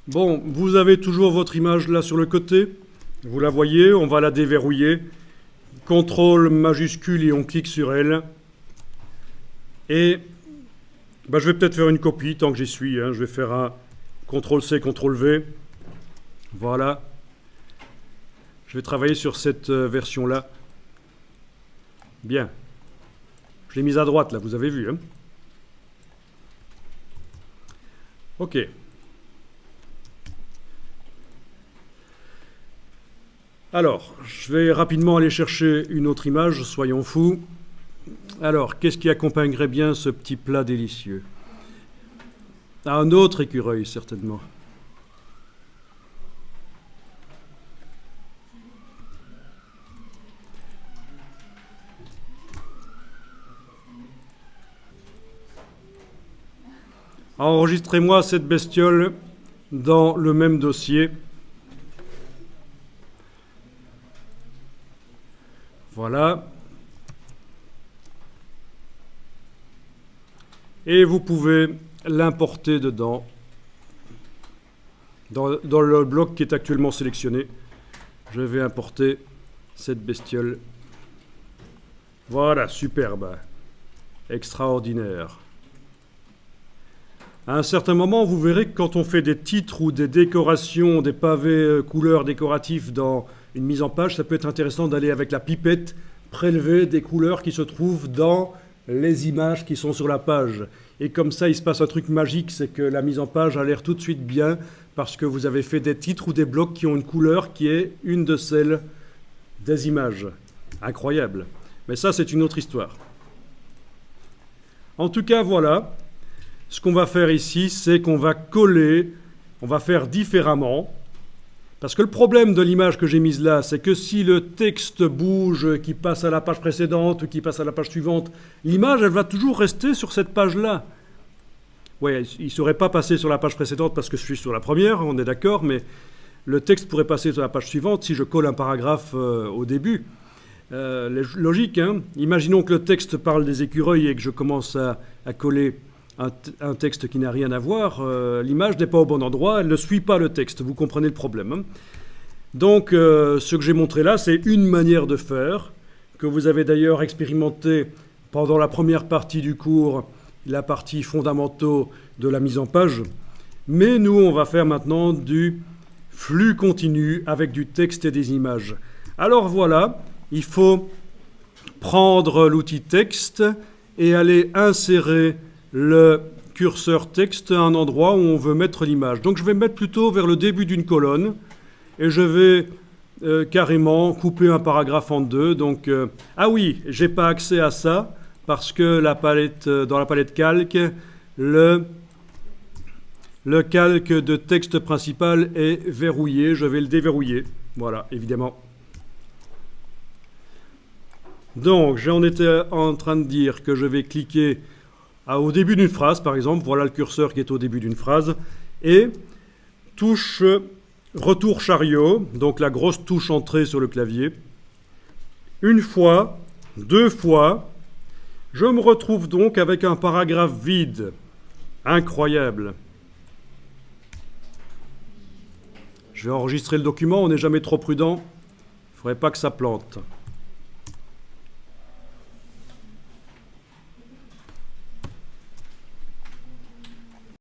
Bon, vous avez toujours votre image là sur le côté. Vous la voyez, on va la déverrouiller. CTRL majuscule et on clique sur elle. Et je vais peut-être faire une copie tant que j'y suis. Je vais faire un CTRL-C, CTRL-V. Voilà. Je vais travailler sur cette version-là. Bien. Je l'ai mise à droite là, vous avez vu. OK. Alors, je vais rapidement aller chercher une autre image, soyons fous. Alors, qu'est-ce qui accompagnerait bien ce petit plat délicieux? Un autre écureuil, certainement. Enregistrez-moi cette bestiole dans le même dossier. Voilà. Et vous pouvez l'importer dedans, dans le bloc qui est actuellement sélectionné. Je vais importer cette bestiole. Voilà, superbe. Extraordinaire. À un certain moment, vous verrez que quand on fait des titres ou des décorations, des pavés couleurs décoratifs dans une mise en page, ça peut être intéressant d'aller avec la pipette prélever des couleurs qui se trouvent dans les images qui sont sur la page. Et comme ça, il se passe un truc magique, c'est que la mise en page a l'air tout de suite bien parce que vous avez fait des titres ou des blocs qui ont une couleur qui est une de celles des images. Incroyable. Mais ça, c'est une autre histoire. En tout cas, voilà. Ce qu'on va faire ici, c'est qu'on va coller, on va faire différemment. Parce que le problème de l'image que j'ai mise là, c'est que si le texte bouge, qui passe à la page précédente ou qui passe à la page suivante, l'image, elle va toujours rester sur cette page-là. Ouais, il ne serait pas passé sur la page précédente parce que je suis sur la première, on est d'accord, mais le texte pourrait passer sur la page suivante si je colle un paragraphe au début. Logique, hein. Imaginons que le texte parle des écureuils et que je commence à coller un texte qui n'a rien à voir, l'image n'est pas au bon endroit, elle ne suit pas le texte, vous comprenez le problème. Hein. Donc ce que j'ai montré là, c'est une manière de faire, que vous avez d'ailleurs expérimenté pendant la première partie du cours, la partie fondamentaux de la mise en page. Mais nous, on va faire maintenant du flux continu avec du texte et des images. Alors voilà, il faut prendre l'outil texte et aller insérer le curseur texte à un endroit où on veut mettre l'image. Donc je vais mettre plutôt vers le début d'une colonne et je vais carrément couper un paragraphe en deux. Donc, ah oui, j'ai pas accès à ça parce que dans la palette calque, le calque de texte principal est verrouillé. Je vais le déverrouiller. Voilà, évidemment. Donc j'en étais en train de dire que je vais cliquer au début d'une phrase, par exemple, voilà le curseur qui est au début d'une phrase, et touche retour chariot, donc la grosse touche entrée sur le clavier. Une fois, deux fois, je me retrouve donc avec un paragraphe vide. Incroyable. Je vais enregistrer le document, on n'est jamais trop prudent, il ne faudrait pas que ça plante.